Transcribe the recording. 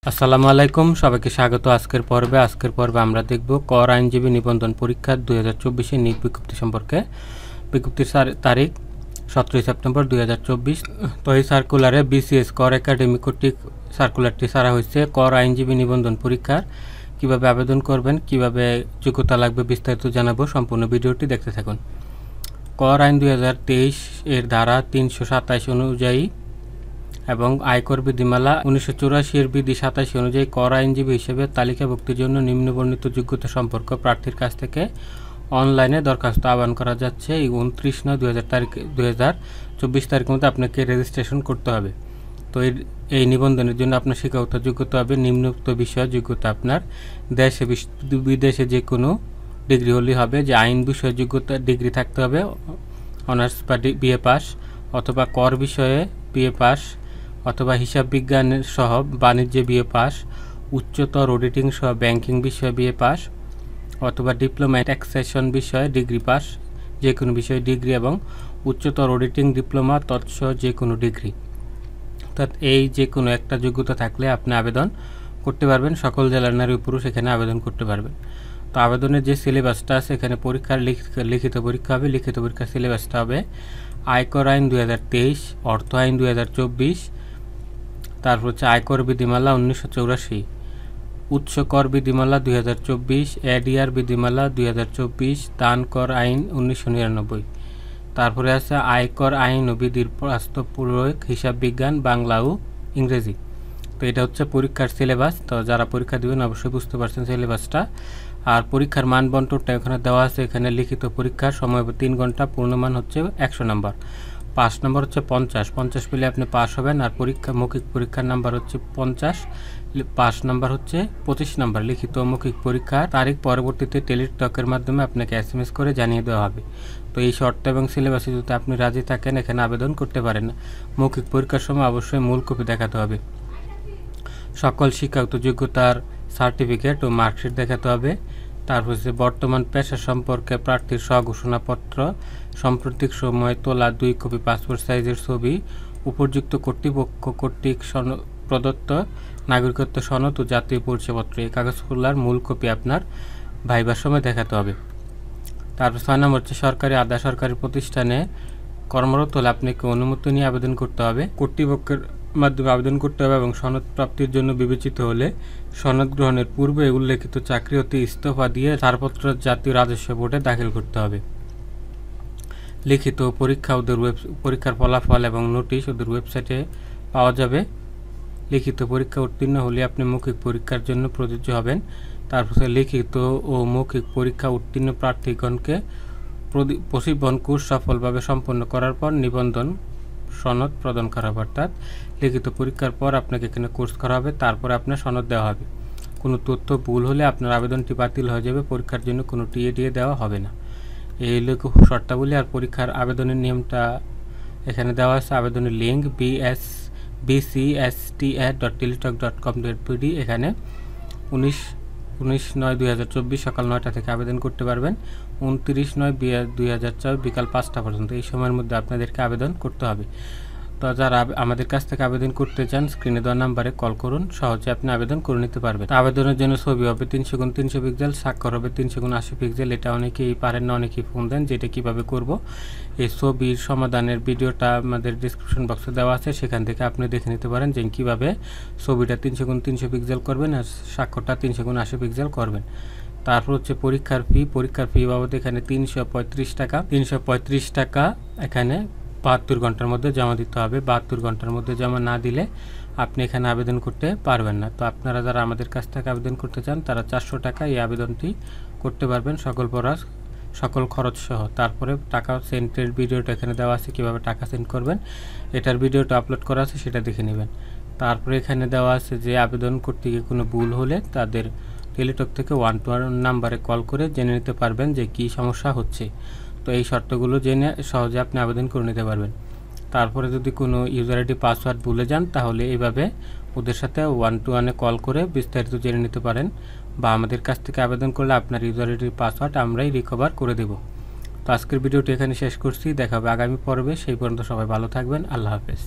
আসসালামু আলাইকুম, সবাইকে স্বাগত। আজকের পর্বে আমরা দেখব কর আইনজীবী নিবন্ধন পরীক্ষা 2024 নিয়োগ বিজ্ঞপ্তি সম্পর্কে। বিজ্ঞপ্তির তারিখ 17 সেপ্টেম্বর 2024। তো এই সার্কুলারে বিসিএস কর একাডেমি কর্তৃক সার্কুলারটি ছাড়া হয়েছে। কর আইনজীবী নিবন্ধন পরীক্ষার কিভাবে আবেদন করবেন, কিভাবে যোগ্যতা লাগবে বিস্তারিত জানাবো। সম্পূর্ণ ভিডিওটি দেখতে থাকুন। কর আইন 2023 এর ধারা 327 অনুযায়ী এবং আয়কর বিধিমালা 1984 এর বিধি 87 অনুযায়ী কর আইনজীবী হিসেবে তালিকাভুক্তির জন্য নিম্নবর্ণিত যোগ্যতা সম্পর্ক প্রার্থীর কাছ থেকে অনলাইনে দরখাস্ত আহ্বান করা যাচ্ছে। এই 29/9/2024 তারিখের মধ্যে আপনাকে রেজিস্ট্রেশন করতে হবে। তো এই নিবন্ধনের জন্য আপনার শিক্ষাগত যোগ্যতা হবে নিম্নোক্ত বিষয় যোগ্যতা। আপনার দেশে বিদেশে যে কোনো ডিগ্রি হলেই হবে। যে আইন বিষয়ে যোগ্যতা ডিগ্রি থাকতে হবে, অনার্স বা বিএ পাস, অথবা কর বিষয়ে বিএ পাস, অথবা হিসাব বিজ্ঞান সহ বাণিজ্যে বিএ পাস, উচ্চতর অডিটিং সহ ব্যাংকিং বিষয়ে বিএ পাস, অথবা ডিপ্লোমা ট্যাক্সেশন বিষয়ে ডিগ্রি পাস, যে কোনো বিষয়ে ডিগ্রি, এবং উচ্চতর অডিটিং ডিপ্লোমা তৎসহ যে কোনো ডিগ্রি। অর্থাৎ এই যে কোনো একটা যোগ্যতা থাকলে আপনি আবেদন করতে পারবেন। সকল জেলার নারী পুরুষ এখানে আবেদন করতে পারবেন। তো আবেদনের যে সিলেবাসটা আছে, এখানে পরীক্ষার লিখিত পরীক্ষা হবে। লিখিত পরীক্ষার সিলেবাসটা হবে আয়কর আইন 2023, অর্থ আইন 2024, তারপর হচ্ছে আয়কর বিধিমালা 1984, উৎস কর বিধিমালা 2024, এডিআর বিধিমালা 2024, দান কর আইন 1999, তারপরে আছে আয়কর আইন ও বিধির বাস্তব প্রয়োগ, হিসাব বিজ্ঞান, বাংলা ও ইংরেজি। তো এটা হচ্ছে পরীক্ষার সিলেবাস। তো যারা পরীক্ষা দেবেন অবশ্যই বুঝতে পারছেন সিলেবাসটা। আর পরীক্ষার মানবন্টনটা এখানে দেওয়া আছে। এখানে লিখিত পরীক্ষার সময় 3 ঘন্টা, পূর্ণমান হচ্ছে 100 নম্বর, 5 নম্বর হচ্ছে 50 পেলে আপনি পাস হবেন। আর মৌখিক পরীক্ষার নাম্বার হচ্ছে 50, 5 নম্বর হচ্ছে 25 নম্বর। লিখিত মৌখিক পরীক্ষার তারিখ পরবর্তীতে টেলিটকের মাধ্যমে আপনাকে SMS করে জানিয়ে দেওয়া হবে। তো এই শর্ত এবং সিলেবাসে যদি আপনি রাজি থাকেন এখানে আবেদন করতে পারেন। মৌখিক পরীক্ষার সময় অবশ্যই মূল কপি দেখাতে হবে। সকল শিক্ষাগত যোগ্যতার সার্টিফিকেট ও মার্কশিট দেখাতে হবে। তারপর হচ্ছে বর্তমান পেশা সম্পর্কে প্রার্থীর স্বঘোষণাপত্র, সাম্প্রতিক সময় তোলা 2 কপি পাসপোর্ট সাইজের ছবি, উপযুক্ত কর্তৃপক্ষ কর্তৃক প্রদত্ত নাগরিকত্ব সনদ ও জাতীয় পরিচয়পত্র। এই কাগজগুলোর মূল কপি আপনার ভাইবার সময় দেখাতে হবে। তারপর 6 নম্বর হচ্ছে সরকারি আধা সরকারি প্রতিষ্ঠানে কর্মরত হলে আপনাকে অনুমতি নিয়ে আবেদন করতে হবে। কর্তৃপক্ষের মাধ্যমে আবেদন করতে হবে এবং সনদ প্রাপ্তির জন্য বিবেচিত হলে সনদ গ্রহণের পূর্বে উল্লেখিত চাকরি হতে ইস্তফা দিয়ে ছাড়পত্র জাতীয় রাজস্ব বোর্ডে দাখিল করতে হবে। লিখিত পরীক্ষা পরীক্ষার ফলাফল এবং নোটিশ ওদের ওয়েবসাইটে পাওয়া যাবে। লিখিত পরীক্ষা উত্তীর্ণ হলে আপনি মৌখিক পরীক্ষার জন্য প্রযোজ্য হবেন। তারপর লিখিত ও মৌখিক পরীক্ষা উত্তীর্ণ প্রার্থীগণকে প্রশিক্ষণ কোর্স সফলভাবে সম্পন্ন করার পর নিবন্ধন সনদ প্রদান করা হবে। অর্থাৎ লিখিত পরীক্ষার পর আপনাকে এখানে কোর্স করা হবে, তারপরে আপনার সনদ দেওয়া হবে। কোনো তথ্য ভুল হলে আপনার আবেদনটি বাতিল হয়ে যাবে, পরীক্ষার জন্য কোনো টিএ দেওয়া হবে না। এই শর্তাবলী আর পরীক্ষার আবেদনের নিয়মটা এখানে দেওয়া আছে। আবেদনের লিঙ্ক bcsta.teletalk.com.pd। এখানে 19/9/2024 সকাল 9টা থেকে আবেদন করতে পারবেন। 29/9/2024 বিকাল 5টা পর্যন্ত। এই সময়ের মধ্যে আপনাদেরকে আবেদন করতে হবে। তো যারা আমাদের কাছ থেকে আবেদন করতে চান স্ক্রিনে দেওয়া নাম্বারে কল করুন, সহজে আপনি আবেদন করে নিতে পারবেন। আবেদনের জন্য ছবি হবে 300x300 পিক্সেল, স্বাক্ষর হবে 300x80 পিক্সেল। এটা অনেকেই পারেন না, অনেকেই ফোন দেন যে এটা কীভাবে করব। এই ছবির সমাধানের ভিডিওটা আমাদের ডিসক্রিপশন বক্সে দেওয়া আছে, সেখান থেকে আপনি দেখে নিতে পারেন যে কীভাবে ছবিটা 300x300 পিক্সেল করবেন আর স্বাক্ষরটা 300x80 পিক্সেল করবেন। তারপর হচ্ছে পরীক্ষার ফি বাবদ এখানে 335 টাকা এখানে 72 ঘন্টার মধ্যে জমা দিতে হবে। 72 ঘন্টার মধ্যে জমা না দিলে আপনি এখানে আবেদন করতে পারবেন না। তো আপনারা যারা আমাদের কাছ থেকে আবেদন করতে চান তারা 400 টাকা এই আবেদনটি করতে পারবেন, সকল খরচ সহ। তারপরে টাকা সেন্ডের ভিডিওটা এখানে দেওয়া আছে, কীভাবে টাকা সেন্ড করবেন এটার ভিডিওটা আপলোড করা আছে, সেটা দেখে নেবেন। তারপরে এখানে দেওয়া আছে যে আবেদন করতে গিয়ে কোনো ভুল হলে তাদের টেলিটক থেকে 121 নাম্বারে কল করে জেনে নিতে পারবেন যে কী সমস্যা হচ্ছে। তো এই শর্তগুলো জেনে সহজে আপনি আবেদন করে নিতে পারবেন। তারপরে যদি কোনো ইউজার আইডি পাসওয়ার্ড ভুলে যান তাহলে এইভাবে ওদের সাথে 121-এ কল করে বিস্তারিত জেনে নিতে পারেন, বা আমাদের কাছ থেকে আবেদন করলে আপনার ইউজার আইডির পাসওয়ার্ড আমরাই রিকভার করে দেব। তো আজকের ভিডিওটি এখানে শেষ করছি, দেখা হবে আগামী পর্বে। সেই পর্যন্ত সবাই ভালো থাকবেন। আল্লাহ হাফেজ।